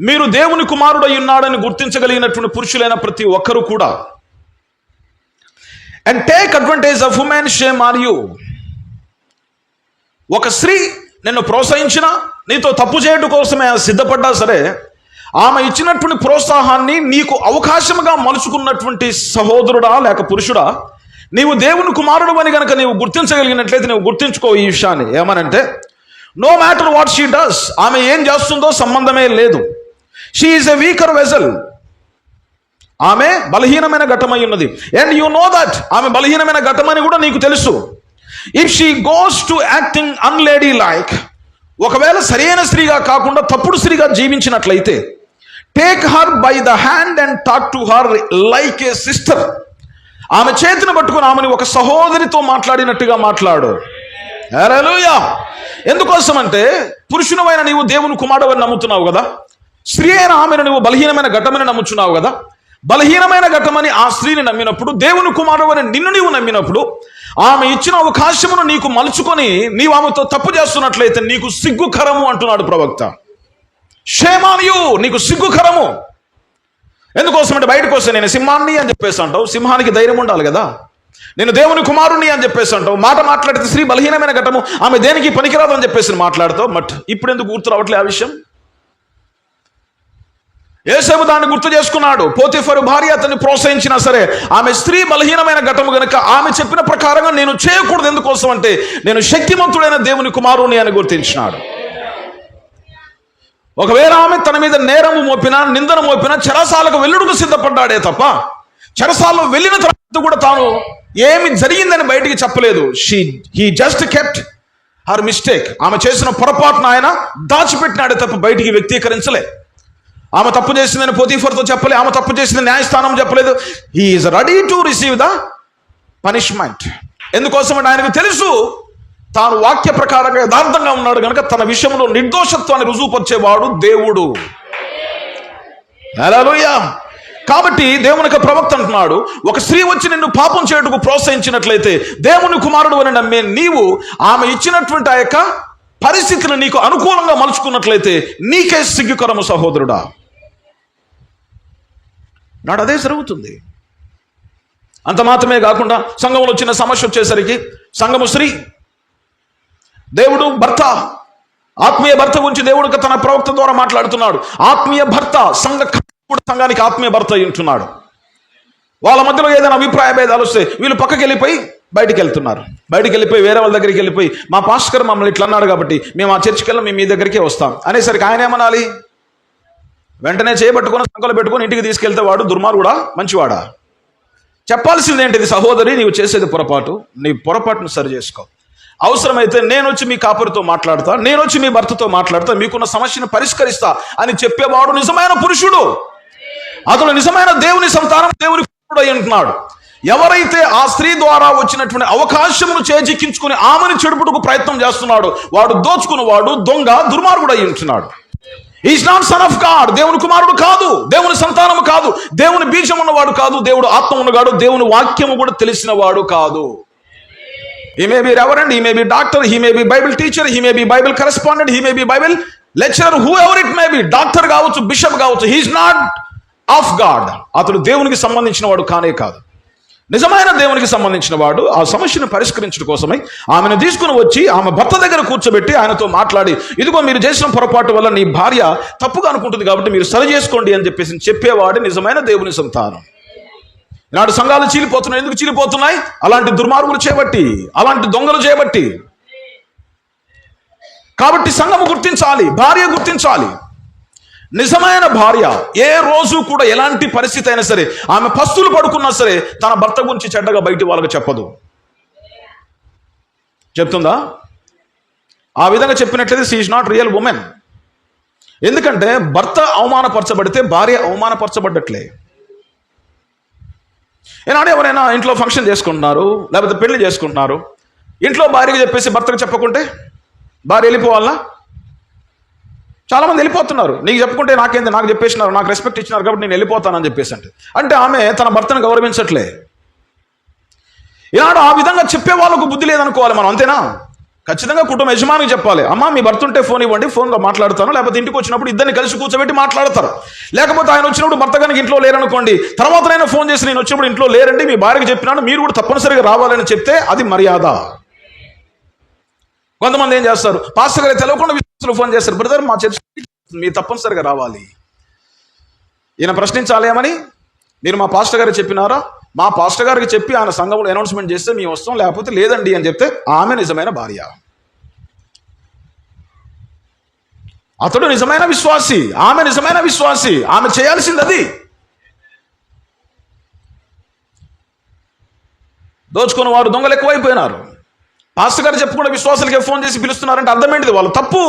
మీరు దేవుని కుమారుడై ఉన్నాడని గుర్తించగలిగినటువంటి పురుషులైన ప్రతి ఒక్కరూ కూడా, and take advantage of women, shame are you. ఒక స్త్రీ నిన్ను ప్రోత్సహించిన, నీతో తప్పు చేయడం కోసమే సిద్ధపడ్డా సరే, ఆమె ఇచ్చినటువంటి ప్రోత్సాహాన్ని నీకు అవకాశముగా మలుచుకున్నటువంటి సహోదరుడా లేక పురుషుడా, నీవు దేవుని కుమారుడు అని కనుక నీవు గుర్తించగలిగినట్లయితే నీవు గుర్తించుకో ఈ విషయాన్ని. ఏమనంటే, no matter what she does, ఆమె ఏం చేస్తుందో సంబంధమే లేదు. She is a weaker vessel, ఆమె బలహీనమైన ఘటమై ఉన్నది. అండ్ యు నో దట్, ఆమె బలహీనమైన ఘటమని కూడా నీకు తెలుసు. If she goes to acting unladylike, ఒకవేళ సరైన స్త్రీగా కాకుండా తప్పుడు స్త్రీగా జీవించినట్లయితే, take her by the hand and talk to her like a sister. ఆమె చేతిని పట్టుకుని ఆమెని ఒక సహోదరితో మాట్లాడినట్టుగా మాట్లాడు. హల్లెలూయా. ఎందుకోసం అంటే, పురుషునివైన నీవు దేవుని కుమారుడని నమ్ముతున్నావు కదా, స్త్రీ అయిన ఆమెను నువ్వు బలహీనమైన ఘటమని నమ్ముచున్నావు కదా. బలహీనమైన ఘటమని ఆ స్త్రీని నమ్మినప్పుడు, దేవుని కుమారుడని నిన్ను నీవు నమ్మినప్పుడు, ఆమె ఇచ్చిన అవకాశమును నీకు మలుచుకొని నీవు ఆమెతో తప్పు చేస్తున్నట్లయితే నీకు సిగ్గుకరము అంటున్నాడు ప్రవక్త. షేమ్ ఆన్ యూ, నీకు సిగ్గుకరము. ఎందుకోసం అంటే, బయటకు వస్తే నేను సింహాన్ని అని చెప్పేసి అంటావు, సింహానికి ధైర్యం ఉండాలి కదా. నేను దేవుని కుమారుణ్ణి అని చెప్పేసి అంటావు, మాట మాట్లాడితే స్త్రీ బలహీనమైన ఘటము, ఆమె దేనికి పనికిరాదు అని చెప్పేసి మాట్లాడతావు. బట్ ఇప్పుడు ఎందుకు గుర్తు రావట్లే ఆ విషయం? యోసేపు దాన్ని గుర్తు చేసుకున్నాడు. పోతీఫరు భార్య అతన్ని ప్రోత్సహించినా సరే, ఆమె స్త్రీ బలహీనమైన ఘటము గనుక ఆమె చెప్పిన ప్రకారంగా నేను చేయకూడదు. ఎందుకోసం అంటే, నేను శక్తిమంతుడైన దేవుని కుమారుని అని గుర్తించినాడు. ఒకవేళ ఆమె తన మీద నేరము మోపినా, నిందను మోపినా, చెరసాలకు వెళ్ళుడుకు సిద్ధపడ్డాడే తప్ప, చెరసాల్లో వెళ్ళిన తర్వాత కూడా తాను ఏమి జరిగిందని బయటికి చెప్పలేదు. He just kept her mistake. ఆమె చేసిన పొరపాటును ఆయన దాచిపెట్టినాడే తప్ప బయటికి వ్యక్తీకరించలే. ఆమె తప్పు చేసిందని పోతీఫర్తో చెప్పలే, ఆమె తప్పు చేసిందని న్యాయస్థానం చెప్పలేదు. He is ready to receive the punishment. ఎందుకోసం అంటే ఆయనకు తెలుసు తాను వాక్య ప్రకారంగా యథార్థంగా ఉన్నాడు కనుక తన విషయంలో నిర్దోషత్వాన్ని రుజువుపరిచేవాడు దేవుడు. హల్లెలూయా. కాబట్టి దేవుని యొక్క ప్రవక్త అంటున్నాడు, ఒక స్త్రీ వచ్చి నిన్ను పాపం చేయటకు ప్రోత్సహించినట్లయితే, దేవుని కుమారుడు అని నమ్మే నీవు ఆమె ఇచ్చినటువంటి ఆ యొక్క పరిస్థితిని నీకు అనుకూలంగా మలుచుకున్నట్లయితే నీకే సిగ్గుకరము సహోదరుడా. నాడు అదే జరుగుతుంది. అంత మాత్రమే కాకుండా, సంఘంలో చిన్న సమస్య వచ్చేసరికి, సంఘము స్త్రీ, దేవుడు భర్త, ఆత్మీయ భర్త గురించి దేవుడు తన ప్రవక్త ద్వారా మాట్లాడుతున్నాడు. ఆత్మీయ భర్త సంఘానికి ఆత్మీయ భర్త ఉంటున్నాడు. వాళ్ళ మధ్యలో ఏదైనా అభిప్రాయ భేదాలు వస్తే వీళ్ళు పక్కకి వెళ్ళిపోయి బయటికి వెళ్తున్నారు. బయటికి వెళ్ళిపోయి వేరే వాళ్ళ దగ్గరికి వెళ్ళిపోయి, మా పాస్టర్ మమ్మల్ని ఇట్లా అన్నాడు కాబట్టి మేము ఆ చర్చికి వెళ్ళి మేము మీ దగ్గరికే వస్తాం అనేసరికి ఆయన ఏమనాలి? వెంటనే చేయబట్టుకుని సంకలు పెట్టుకుని ఇంటికి తీసుకెళ్తే వాడు దుర్మార్గుడా మంచివాడా? చెప్పాల్సిందేంటిది? సహోదరి, నీవు చేసేది పొరపాటు, నీ పొరపాటును సరి చేసుకో. అవసరమైతే నేను వచ్చి మీ కాపురితో మాట్లాడతా, నేను వచ్చి మీ భర్తతో మాట్లాడతా, మీకున్న సమస్యను పరిష్కరిస్తా అని చెప్పేవాడు నిజమైన పురుషుడు. అతడు నిజమైన దేవుని సంతానం, దేవుని పురుషుడు అయి ఉంటున్నాడు. ఎవరైతే ఆ స్త్రీ ద్వారా వచ్చినటువంటి అవకాశమును చేజిక్కించుకుని ఆమెను చెడుపుటకు ప్రయత్నం చేస్తున్నాడు, వాడు దోచుకున్నవాడు, దొంగ, దుర్మార్గుడు అయి ఉంటున్నాడు. Is not son of God. దేవుని కుమారుడు కాదు, దేవుని సంతానము కాదు, దేవుని బీజం ఉన్నవాడు కాదు, దేవుడు ఆత్మ ఉన్నవాడు, దేవుని వాక్యము కూడా తెలిసిన వాడు కాదు. He may be reverend, he may be doctor, he may be Bible teacher, he may be Bible correspondent, he may be Bible lecturer, whoever it may be, doctor కావచ్చు, బిషప్ కావచ్చు, he is not of God. అతడు దేవునికి సంబంధించిన వాడు కానే కాదు. నిజమైన దేవునికి సంబంధించిన వాడు ఆ సమస్యను పరిష్కరించడం కోసమై ఆమెను తీసుకుని వచ్చి ఆమె భర్త దగ్గర కూర్చోబెట్టి ఆయనతో మాట్లాడి, ఇదిగో మీరు చేసిన పొరపాటు వల్ల నీ భార్య తప్పుగా అనుకుంటుంది కాబట్టి మీరు సరి చేసుకోండి అని చెప్పేవాడు నిజమైన దేవుని సంతానం. ఈనాడు సంఘాలు చీలిపోతున్నాయి. ఎందుకు చీలిపోతున్నాయి? అలాంటి దుర్మార్గులు చేయబట్టి, అలాంటి దొంగలు చేయబట్టి. కాబట్టి సంఘము గుర్తించాలి, భార్య గుర్తించాలి. నిజమైన భార్య ఏ రోజు కూడా ఎలాంటి పరిస్థితి అయినా సరే, ఆమె పస్తులు పడుకున్నా సరే తన భర్త గురించి చెడ్డగా బయట వాళ్ళకి చెప్పదు. చెప్తుందా? ఆ విధంగా చెప్పినట్లయితే she is not real women. ఎందుకంటే భర్త అవమానపరచబడితే భార్య అవమానపరచబడ్డట్లే. ఈనాడు ఎవరైనా ఇంట్లో ఫంక్షన్ చేసుకుంటున్నారు, లేకపోతే పెళ్లి చేసుకుంటున్నారు, ఇంట్లో భార్యకి చెప్పేసి భర్తకు చెప్పకుంటే భార్య వెళ్ళిపోవాలా? చాలామంది వెళ్ళిపోతున్నారు. నీకు చెప్పుకుంటే నాకేంది, నాకు చెప్పేసినారు, నాకు రెస్పెక్ట్ ఇచ్చినారు కాబట్టి నేను వెళ్ళిపోతానని చెప్పేసి అంటే ఆమె తన భర్తను గౌరవించట్లే. ఈనాడు ఆ విధంగా చెప్పే వాళ్ళకు బుద్ధి లేదనుకోవాలి మనం, అంతేనా? ఖచ్చితంగా కుటుంబ యజమానికి చెప్పాలి, అమ్మ మీ భర్త ఉంటే ఫోన్ ఇవ్వండి, ఫోన్లో మాట్లాడతాను. లేకపోతే ఇంటికి వచ్చినప్పుడు ఇద్దరిని కలిసి కూర్చోబెట్టి మాట్లాడతారు. లేకపోతే ఆయన వచ్చినప్పుడు భర్త కనుక ఇంట్లో లేరనుకోండి, తర్వాత ఆయన ఫోన్ చేసి నేను వచ్చినప్పుడు ఇంట్లో లేరండి, మీ భార్యకి చెప్పినాను, మీరు కూడా తప్పనిసరిగా రావాలని చెప్తే అది మర్యాద. కొంతమంది ఏం చేస్తారు, పాస్టర్ గారు తెలవకుండా విశ్వాసులు ఫోన్ చేస్తారు, బ్రదర్ మా చర్చ మీరు తప్పనిసరిగా రావాలి. ఈయన ప్రశ్నించాలి ఏమని, మీరు మా పాస్టర్ గారికి చెప్పినారా? మా పాస్టర్ గారికి చెప్పి ఆయన సంఘంలో అనౌన్స్మెంట్ చేస్తే మేము వస్తాం, లేకపోతే లేదండి అని చెప్తే ఆమె నిజమైన భార్య, అతడు నిజమైన విశ్వాసి, ఆమె నిజమైన విశ్వాసి. ఆమె చేయాల్సింది అది. దోచుకున్న వారు దొంగలు ఎక్కువైపోయినారు. పాస్టర్ గారు చెప్పకుండా విశ్వాసులకే ఫోన్ చేసి పిలుస్తున్నారంటే అర్థం ఏంటిది? వాళ్ళు తప్పు,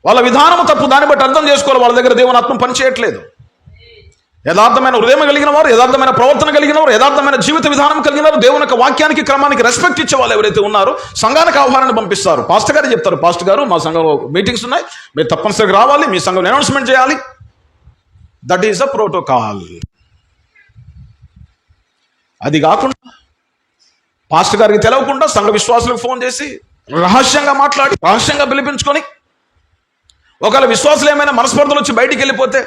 వాళ్ళ విధానం తప్పు. దాన్ని బట్టి అర్థం చేసుకోవాలి, వాళ్ళ దగ్గర దేవుని ఆత్మ పనిచేయట్లేదు. యథార్థమైన హృదయం కలిగిన వారు, యథార్థమైన ప్రవర్తన కలిగిన వారు, యథార్థమైన జీవిత విధానం కలిగిన వారు, దేవుని యొక్క వాక్యానికి క్రమానికి రెస్పెక్ట్ ఇచ్చే వాళ్ళు ఎవరైతే ఉన్నారో సంఘానికి ఆహ్వానాన్ని పంపిస్తారు. పాస్టర్ గారు చెప్తారు, పాస్టర్ గారు మా సంఘంలో మీటింగ్స్ ఉన్నాయి, మీరు తప్పనిసరిగా రావాలి, మీ సంఘంలో అనౌన్స్మెంట్ చేయాలి. That is a protocol. అది కాకుండా పాస్టర్ గారికి తెలవకుండా సంఘ విశ్వాసులకు ఫోన్ చేసి రహస్యంగా మాట్లాడి రహస్యంగా పిలిపించుకొని, ఒకవేళ విశ్వాసులు ఏమైనా మనస్పర్ధలు వచ్చి బయటికి వెళ్ళిపోతే,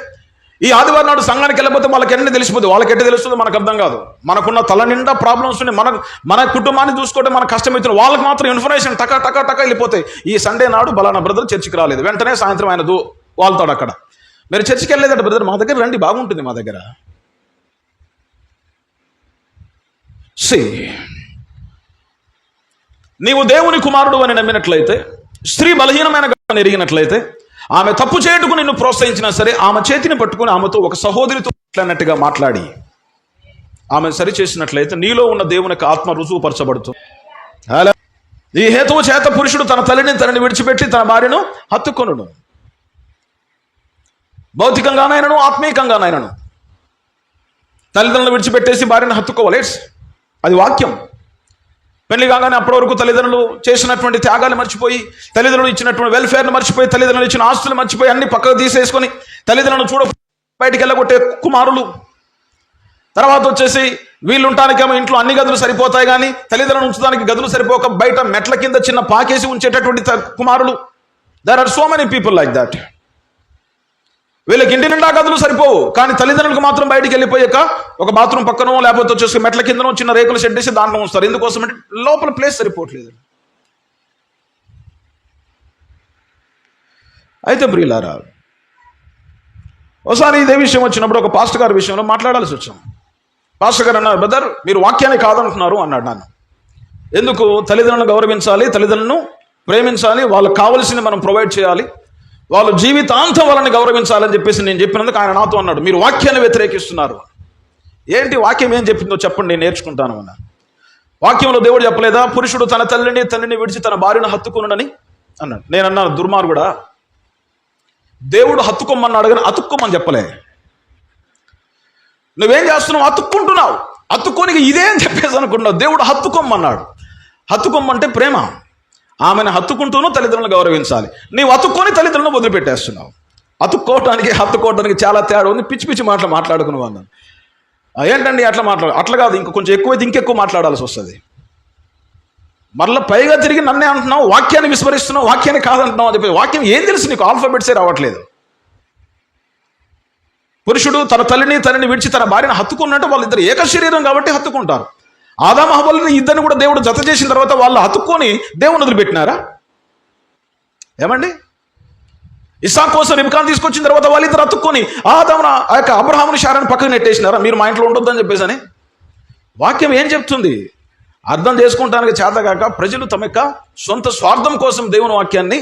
ఈ ఆదివారం నాడు సంఘానికి వెళ్ళిపోతే వాళ్ళకి ఎన్ని తెలిసిపోతుంది, వాళ్ళకి ఎట్టి తెలుస్తుందో మనకు అర్థం కాదు. మనకున్న తల నిండా ప్రాబ్లమ్స్ ఉన్నాయి, మన కుటుంబాన్ని చూసుకోవడం మనకు కష్టమవుతుంది, వాళ్ళకి మాత్రం ఇన్ఫర్మేషన్ టకా టకా టకా వెళ్ళిపోతాయి. ఈ సండే నాడు బలానా బ్రదర్ చర్చికి రాలేదు, వెంటనే సాయంత్రం ఆయన వాళ్తాడు అక్కడ, మీరు చర్చికి వెళ్ళలేదంటే బ్రదర్ మా దగ్గర రండి, బాగుంటుంది మా దగ్గర. నీవు దేవుని కుమారుడు అని నమ్మినట్లయితే, స్త్రీ బలహీనమైన గర్భాన్ని ఎరిగినట్లయితే, ఆమె తప్పు చేయుటకు నిన్ను ప్రోత్సహించినా సరే ఆమె చేతిని పట్టుకుని ఆమెతో ఒక సహోదరితో మాట్లాడినట్టుగా మాట్లాడి ఆమె సరిచేసినట్లయితే నీలో ఉన్న దేవునికి ఆత్మ రుజువుపరచబడుతుంది. ఈ హేతువు చేత పురుషుడు తన తల్లిని విడిచిపెట్టి తన భార్యను హత్తుకొనుడు. భౌతికంగానైనను ఆత్మీయంగానైనను తల్లిదండ్రులను విడిచిపెట్టేసి భార్యను హత్తుకోవాలి. అది వాక్యం. పెళ్లి కాగానే అప్పటి వరకు తల్లిదండ్రులు చేసినటువంటి త్యాగాలు మర్చిపోయి, తల్లిదండ్రులు ఇచ్చినటువంటి వెల్ఫేర్ను మర్చిపోయి, తల్లిదండ్రులు ఇచ్చిన ఆస్తులు మర్చిపోయి, అన్ని పక్కకు తీసేసుకొని తల్లిదండ్రులను బయటికి వెళ్ళగొట్టే కుమారులు. తర్వాత వచ్చేసి వీళ్ళు ఉండటానికేమో ఇంట్లో అన్ని గదులు సరిపోతాయి, కానీ తల్లిదండ్రులు ఉంచడానికి గదులు సరిపోక బయట మెట్ల కింద చిన్న పాకేసి ఉంచేటటువంటి కుమారులు. There are so many people like that. వీళ్ళకి ఇంటి నిండా గదులు సరిపోవు, కానీ తల్లిదండ్రులకు మాత్రం బయటికి వెళ్ళిపోయాక ఒక బాత్రూమ్ పక్కనో లేకపోతే వచ్చేసి మెట్ల కిందనో చిన్న రేకులు షెడ్ వేసి దాంట్లో ఉంచుతారు. ఎందుకోసం అంటే లోపల ప్లేస్ సరిపోవట్లేదు. అయితే ప్రియులారా, ఒకసారి ఇదే విషయం వచ్చినప్పుడు ఒక పాస్టర్ గారి విషయంలో మాట్లాడాల్సి వచ్చాం. పాస్టర్ గారు అన్నారు, బ్రదర్ మీరు వాక్యాన్ని కాదంటున్నారు అన్నాడు. నన్ను ఎందుకు? తల్లిదండ్రులను గౌరవించాలి, తల్లిదండ్రులను ప్రేమించాలి, వాళ్ళకి కావలసింది మనం ప్రొవైడ్ చేయాలి, వాళ్ళు జీవితాంతం వాళ్ళని గౌరవించాలని చెప్పేసి నేను చెప్పినందుకు ఆయన నాతో అన్నాడు, మీరు వాక్యాన్ని వ్యతిరేకిస్తున్నారు. ఏంటి వాక్యం ఏం చెప్పిందో చెప్పండి, నేను నేర్చుకుంటాను అన్నా. వాక్యంలో దేవుడు చెప్పలేదా పురుషుడు తన తల్లిని విడిచి తన భార్యను హత్తుకున్నాడని అన్నాడు. నేను అన్నాను, దుర్మార్గుడా, దేవుడు హత్తుకోమన్నాడు కానీ అతుక్కోమని చెప్పలే. నువ్వేం చేస్తున్నావు? అతుక్కుంటున్నావు. అతుక్కోనికి ఇదే అని చెప్పేసి అనుకున్నావు. దేవుడు హత్తుకోమన్నాడు. హత్తుకోమంటే ప్రేమ. ఆమెను హత్తుకుంటూనూ తల్లిదండ్రులను గౌరవించాలి. నీవు అతుక్కొని తల్లిదండ్రులను వదిలిపెట్టేస్తున్నావు. అతుక్కోవటానికి హత్తుకోవటానికి చాలా తేడా ఉంది. పిచ్చి పిచ్చి మాటలు మాట్లాడుకున్నావు అన్నాను. ఏంటండి అట్లా అట్లా కాదు, ఇంకా కొంచెం ఎక్కువైతే ఇంకెక్కువ మాట్లాడాల్సి వస్తుంది. మరలా పైగా తిరిగి నన్నే అంటున్నావు, వాక్యాన్ని విస్మరిస్తున్నావు, వాక్యాన్ని కాదంటున్నావు అని చెప్పి. వాక్యం ఏం తెలుసు నీకు? ఆల్ఫాబెట్సే రావట్లేదు. పురుషుడు తన తల్లిని విడిచి తన భార్యను హత్తుకున్నట్టు వాళ్ళిద్దరు ఏక శరీరం కాబట్టి హత్తుకుంటారు. ఆదాము హవ్వలని ఇద్దరిని కూడా దేవుడు జత చేసిన తర్వాత వాళ్ళు హత్తుకొని దేవుని వదిలిపెట్టినారా? ఏమండి? ఇస్సాకు కోసం రిబ్కాను తీసుకొచ్చిన తర్వాత వాళ్ళిద్దరు హత్తుకొని ఆదామును ఆ యొక్క అబ్రహాముని శారాన్ని పక్కకు నెట్టేసినారా? మీరు మా ఇంట్లో ఉండొద్దని చెప్పేసి అని. వాక్యం ఏం చెప్తుంది? అర్థం చేసుకుంటానికి చేతగాక ప్రజలు తమ యొక్క సొంత స్వార్థం కోసం దేవుని వాక్యాన్ని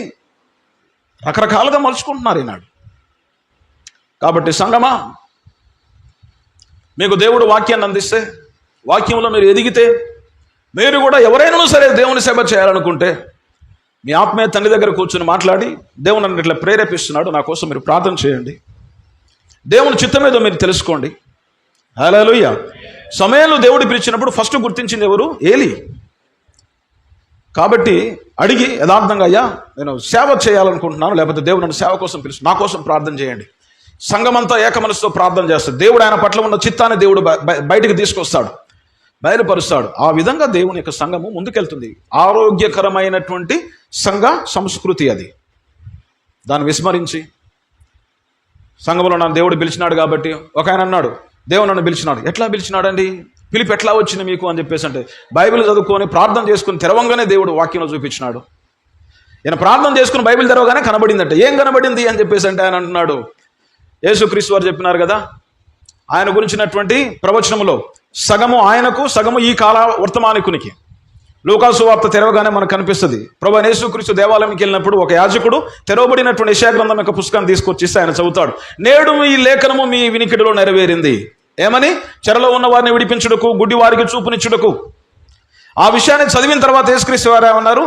రకరకాలుగా మలుచుకుంటున్నారు ఈనాడు. కాబట్టి సంగమా, మీకు దేవుడు వాక్యాన్ని అందిస్తే, వాక్యంలో మీరు ఎదిగితే, మీరు కూడా ఎవరైనా సరే దేవుని సేవ చేయాలనుకుంటే మీ ఆత్మీయ తండ్రి దగ్గర కూర్చొని మాట్లాడి, దేవుని నన్ను ఇట్లా ప్రేరేపిస్తున్నాడు, నా కోసం మీరు ప్రార్థన చేయండి, దేవుని చిత్తం ఏదో మీరు తెలుసుకోండి. హల్లెలూయా. సమయంలో దేవుడు పిలిచినప్పుడు ఫస్ట్ గుర్తించింది ఎవరు? ఏలి. కాబట్టి అడిగి యథార్థంగా, అయ్యా నేను సేవ చేయాలనుకుంటున్నాను, లేకపోతే దేవుడు నన్ను సేవ కోసం పిలుచు, నా కోసం ప్రార్థన చేయండి. సంఘమంతా ఏక మనసుతో ప్రార్థన చేస్తారు. దేవుడు ఆయన పట్ల ఉన్న చిత్తాన్ని దేవుడు బయటికి తీసుకొస్తాడు. బయలుపరుస్తాడు. ఆ విధంగా దేవుని యొక్క సంఘము ముందుకెళ్తుంది. ఆరోగ్యకరమైనటువంటి సంఘ సంస్కృతి అది. దాన్ని విస్మరించి సంఘంలో నన్ను దేవుడు పిలిచినాడు కాబట్టి, ఒక ఆయన అన్నాడు దేవుడు నన్ను పిలిచినాడు. ఎట్లా పిలిచినాడండి, పిలిపి ఎట్లా వచ్చింది మీకు అని చెప్పేసి అంటే, బైబిల్ చదువుకొని ప్రార్థన చేసుకుని తెరవంగానే దేవుడు వాక్యంలో చూపించినాడు. ఈయన ప్రార్థన చేసుకుని బైబిల్ తెరవగానే కనబడిందంట. ఏం కనబడింది అని చెప్పేసి అంటే ఆయన అంటున్నాడు, యేసుక్రీస్తు వారు చెప్పినారు కదా ఆయన గురించినటువంటి ప్రవచనములో, సగము ఆయనకు సగము ఈ కాల వర్తమానికునికి. లూకాసు వార్త తెరవగానే మనకు కనిపిస్తుంది. ప్రభువైన యేసుక్రీస్తు దేవాలయంకి వెళ్ళినప్పుడు ఒక యాజకుడు తెరవబడినటువంటి యెషయా గ్రంథం యొక్క పుస్తకాన్ని తీసుకొచ్చి ఆయన చదువుతాడు. నేడు ఈ లేఖనము మీ వినికిడిలో నెరవేరింది. ఏమని? చెరలో ఉన్న వారిని విడిపించుటకు, గుడ్డి వారికి చూపునిచ్చుటకు. ఆ విషయాన్ని చదివిన తర్వాత యేసుక్రీస్తు వారు ఏమన్నారు?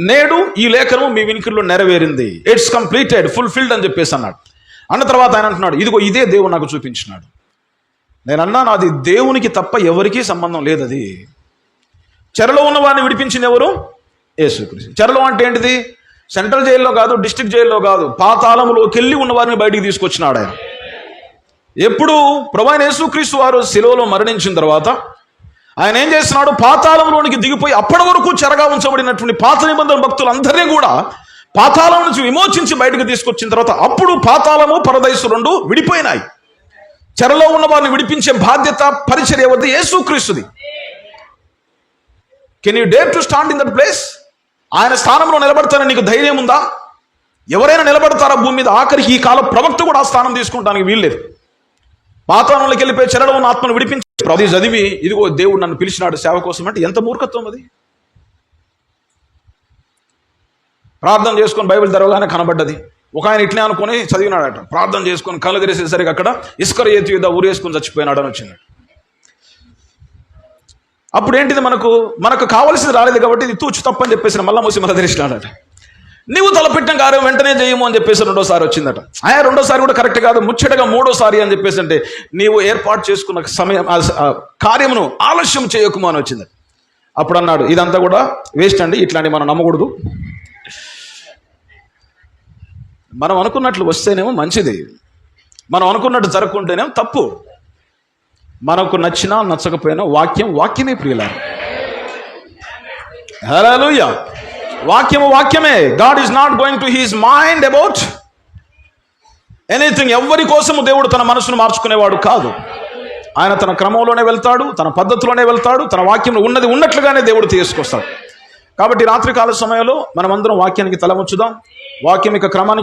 నేడు ఈ లేఖనము మీ వినికిడిలో నెరవేరింది, ఇట్స్ కంప్లీటెడ్, ఫుల్ఫిల్డ్ అని చెప్పేసి అన్నాడు. అన్న తర్వాత ఆయన అంటున్నాడు, ఇదిగో ఇదే దేవుడు నాకు చూపించినాడు. నేను అన్నాను, అది దేవునికి తప్ప ఎవరికీ సంబంధం లేదు. అది చెరలో ఉన్న వారిని విడిపించింది ఎవరు? యేసుక్రీస్తు. చెరలో అంటే ఏంటిది? సెంట్రల్ జైల్లో కాదు, డిస్ట్రిక్ట్ జైల్లో కాదు, పాతాళంలోకి వెళ్ళి ఉన్న వారిని బయటికి తీసుకొచ్చినాడు ఆయన. ఎప్పుడు? ప్రభువైన యేసుక్రీస్తు వారు శిలువలో మరణించిన తర్వాత ఆయన ఏం చేస్తున్నాడు? పాతాళంలోనికి దిగిపోయి అప్పటి వరకు చెరగా ఉంచబడినటువంటి పాత నిబంధన భక్తులందరినీ కూడా పాతాళం నుంచి విమోచించి బయటకు తీసుకొచ్చిన తర్వాత అప్పుడు పాతాళము పరదైసు రెండు విడిపోయినాయి. చెరలో ఉన్న వారిని విడిపించే బాధ్యత, పరిచర్య వద్ద యేసుక్రీస్తుది. Can you dare to stand in that place? ఆయన స్థానంలో నిలబడతానని నీకు ధైర్యం ఉందా? ఎవరైనా నిలబడతారా భూమి మీద? ఆఖరికి ఈ కాల ప్రవక్త కూడా ఆ స్థానం తీసుకుంటానికి వీల్లేదు. పాతాళంలోకి వెళ్ళిపోయి చెరలో ఉన్న ఆత్మను విడిపించి అది చదివి, ఇదిగో దేవుడు నన్ను పిలిచినాడు సేవ కోసం అంటే ఎంత మూర్ఖత్వం అది. ప్రార్థన చేసుకొని బైబిల్ తెరవగానే కనబడ్డది. ఒక ఆయన ఇట్లే అనుకుని చదివినాడట. ప్రార్థన చేసుకొని కళ్ళు తెరిసేసరికి అక్కడ ఇస్కరియోతు యూదా ఊరేసుకొని చచ్చిపోయినాడు అని వచ్చింది. అప్పుడు ఏంటిది? మనకు కావాల్సింది రాలేదు కాబట్టి ఇది తూచు తప్పని చెప్పేసి మళ్ళా మూసి మళ్ళీ తెరిచినాడట. నీవు తలపెట్టిన కార్యం వెంటనే చేయము అని చెప్పేసి రెండోసారి వచ్చిందట. రెండోసారి కూడా కరెక్ట్ కాదు, ముచ్చటగా మూడోసారి అని చెప్పేసి అంటే, నీవు ఏర్పాటు చేసుకున్న సమయం కార్యమును ఆలస్యం చేయకుమా అని వచ్చింది. అప్పుడు అన్నాడు, ఇదంతా కూడా వేస్ట్ అండి, ఇట్లాంటి మనం నమ్మకూడదు. మనం అనుకున్నట్లు వస్తేనేమో మంచిది, మనం అనుకున్నట్టు జరగకుంటేనేమో తప్పు. మనకు నచ్చినా నచ్చకపోయినా వాక్యమే ప్రియులారా. హల్లెలూయా. వాక్యమే. God is not going to his mind about anything. ఎవరి కోసము దేవుడు తన మనసును మార్చుకునేవాడు కాదు. ఆయన తన క్రమంలోనే వెళ్తాడు, తన పద్ధతిలోనే వెళ్తాడు, తన వాక్యంలో ఉన్నది ఉన్నట్లుగానే దేవుడు తీసుకొస్తాడు. కాబట్టి రాత్రికాల సమయంలో మనమందరం వాక్యానికి తల వంచుదాం. వాక్యం యొక్క క్రమానికి